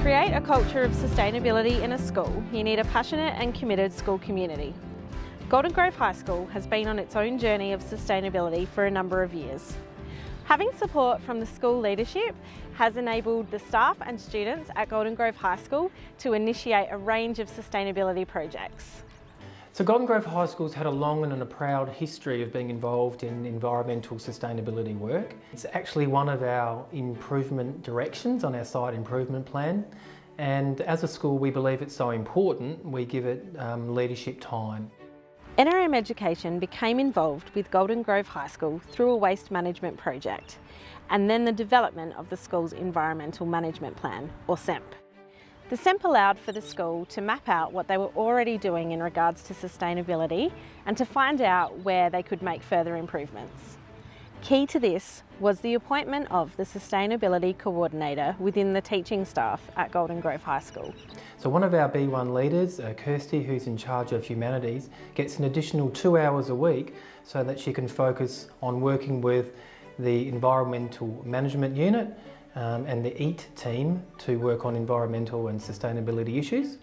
create a culture of sustainability in a school, you need a passionate and committed school community. Golden Grove High School has been on its own journey of sustainability for a number of years. Having support from the school leadership has enabled the staff and students at Golden Grove High School to initiate a range of sustainability projects. So Golden Grove High School's had a long and a proud history of being involved in environmental sustainability work. It's actually one of our improvement directions on our site improvement plan, and as a school we believe it's so important we give it leadership time. NRM Education became involved with Golden Grove High School through a waste management project and then the development of the school's environmental management plan, or SEMP. The SEMP allowed for the school to map out what they were already doing in regards to sustainability and to find out where they could make further improvements. Key to this was the appointment of the Sustainability Coordinator within the teaching staff at Golden Grove High School. So one of our B1 leaders, Kirsty, who's in charge of humanities, gets an additional 2 hours a week so that she can focus on working with the Environmental Management Unit and the EAT team to work on environmental and sustainability issues.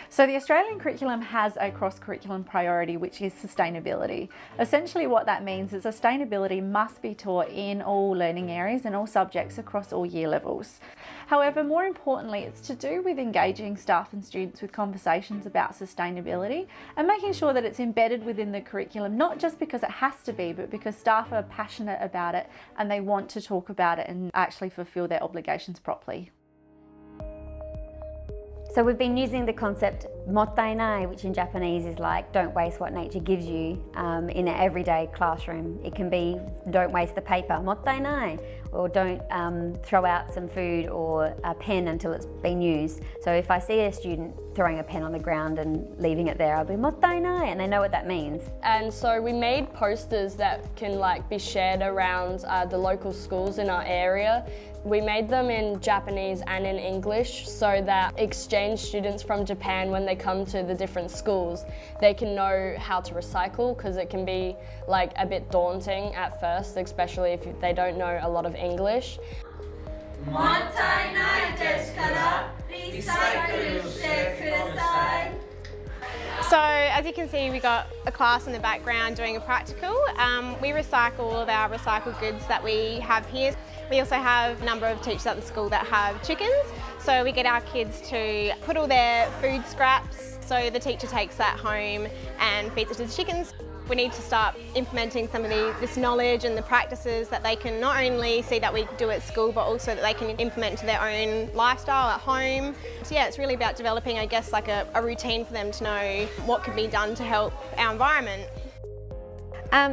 So the Australian curriculum has a cross-curriculum priority, which is sustainability. Essentially what that means is sustainability must be taught in all learning areas and all subjects across all year levels. However, more importantly, it's to do with engaging staff and students with conversations about sustainability and making sure that it's embedded within the curriculum, not just because it has to be, but because staff are passionate about it and they want to talk about it and actually fulfil their obligations properly. So we've been using the concept Matei nai, which in Japanese is like don't waste what nature gives you, in an everyday classroom. It can be don't waste the paper, Matei nai, or don't throw out some food or a pen until it's been used. So if I see a student throwing a pen on the ground and leaving it there, I'll be Matei nai, and they know what that means. And so we made posters that can be shared around the local schools in our area. We made them in Japanese and in English so that exchange students from Japan, when they come to the different schools, they can know how to recycle, because it can be a bit daunting at first, especially if they don't know a lot of English. So as you can see, we got a class in the background doing a practical. We recycle all of our recycled goods that we have here. We also have a number of teachers at the school that have chickens, so we get our kids to put all their food scraps, so the teacher takes that home and feeds it to the chickens. We need to start implementing some of this knowledge and the practices that they can not only see that we do at school, but also that they can implement into their own lifestyle at home. So yeah, it's really about developing, I guess, a routine for them to know what can be done to help our environment.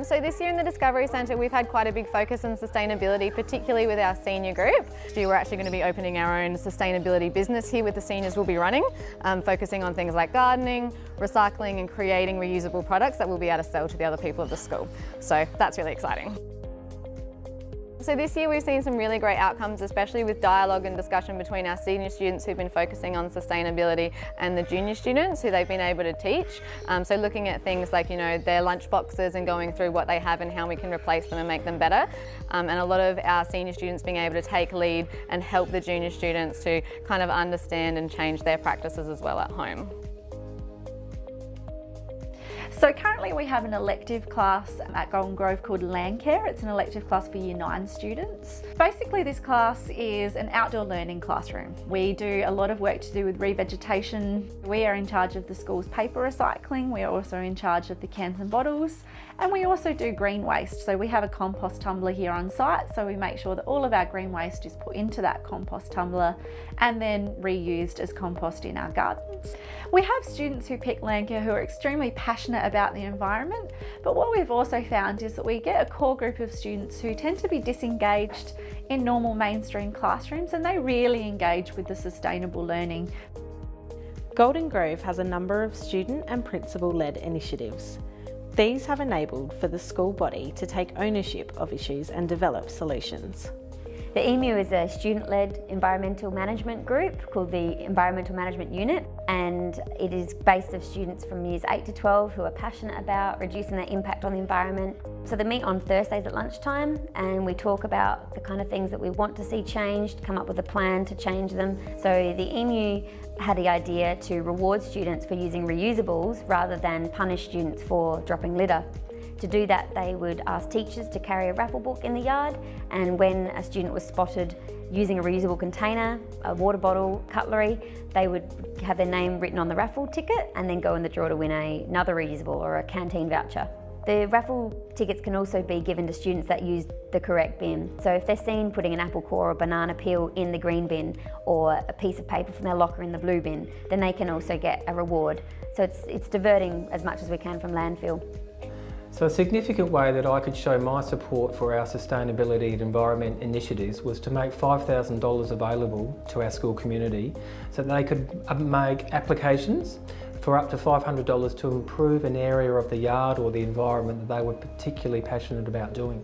So this year in the Discovery Centre we've had quite a big focus on sustainability, particularly with our senior group. We're actually going to be opening our own sustainability business here with the seniors we'll be running, focusing on things like gardening, recycling and creating reusable products that we'll be able to sell to the other people of the school. So that's really exciting. So this year we've seen some really great outcomes, especially with dialogue and discussion between our senior students who've been focusing on sustainability and the junior students who they've been able to teach. So looking at things like, their lunch boxes and going through what they have and how we can replace them and make them better. And a lot of our senior students being able to take lead and help the junior students to kind of understand and change their practices as well at home. So currently we have an elective class at Golden Grove called Landcare. It's an elective class for Year 9 students. Basically this class is an outdoor learning classroom. We do a lot of work to do with revegetation. We are in charge of the school's paper recycling. We are also in charge of the cans and bottles. And we also do green waste. So we have a compost tumbler here on site. So we make sure that all of our green waste is put into that compost tumbler and then reused as compost in our gardens. We have students who pick Landcare who are extremely passionate about the environment, but what we've also found is that we get a core group of students who tend to be disengaged in normal mainstream classrooms, and they really engage with the sustainable learning. Golden Grove has a number of student and principal-led initiatives. These have enabled for the school body to take ownership of issues and develop solutions. The EMU is a student-led environmental management group called the Environmental Management Unit, and it is based of students from years 8 to 12 who are passionate about reducing their impact on the environment. So they meet on Thursdays at lunchtime and we talk about the kind of things that we want to see changed, come up with a plan to change them. So the EMU had the idea to reward students for using reusables rather than punish students for dropping litter. To do that, they would ask teachers to carry a raffle book in the yard, and when a student was spotted using a reusable container, a water bottle, cutlery, they would have their name written on the raffle ticket and then go in the draw to win another reusable or a canteen voucher. The raffle tickets can also be given to students that use the correct bin. So if they're seen putting an apple core or banana peel in the green bin or a piece of paper from their locker in the blue bin, then they can also get a reward. So it's diverting as much as we can from landfill. So a significant way that I could show my support for our sustainability and environment initiatives was to make $5,000 available to our school community so that they could make applications for up to $500 to improve an area of the yard or the environment that they were particularly passionate about doing.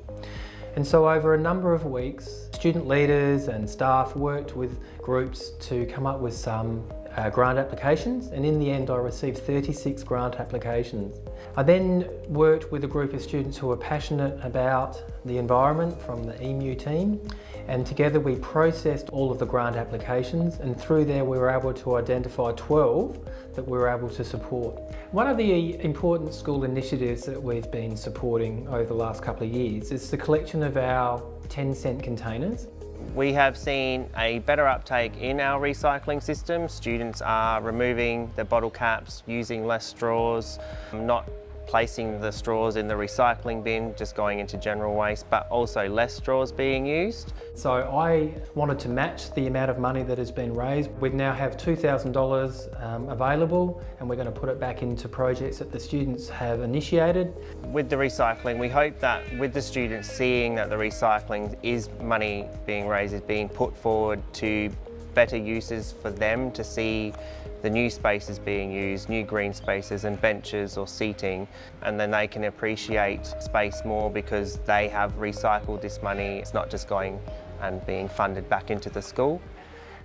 And so over a number of weeks, student leaders and staff worked with groups to come up with some grant applications, and in the end I received 36 grant applications. I then worked with a group of students who were passionate about the environment from the EMU team, and together we processed all of the grant applications, and through there we were able to identify 12 that we were able to support. One of the important school initiatives that we've been supporting over the last couple of years is the collection of our 10-cent containers. We have seen a better uptake in our recycling system. Students are removing the bottle caps, using less straws, not placing the straws in the recycling bin, just going into general waste, but also less straws being used. So I wanted to match the amount of money that has been raised. We now have $2,000 available, and we're going to put it back into projects that the students have initiated. With the recycling, we hope that with the students seeing that the recycling is money being raised, is being put forward to better uses for them to see the new spaces being used, new green spaces and benches or seating, and then they can appreciate space more because they have recycled this money. It's not just going and being funded back into the school.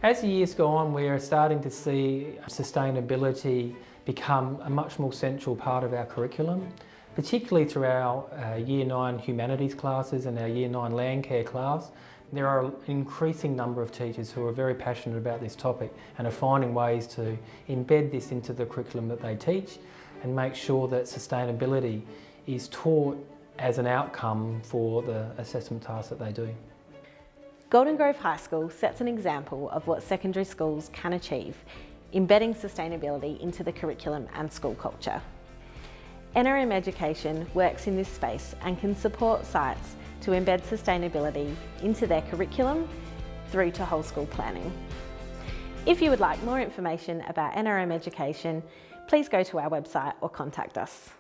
As the years go on, we are starting to see sustainability become a much more central part of our curriculum, particularly through our Year 9 humanities classes and our Year 9 Landcare class. There are an increasing number of teachers who are very passionate about this topic and are finding ways to embed this into the curriculum that they teach and make sure that sustainability is taught as an outcome for the assessment tasks that they do. Golden Grove High School sets an example of what secondary schools can achieve, embedding sustainability into the curriculum and school culture. NRM Education works in this space and can support sites to embed sustainability into their curriculum through to whole school planning. If you would like more information about NRM Education, please go to our website or contact us.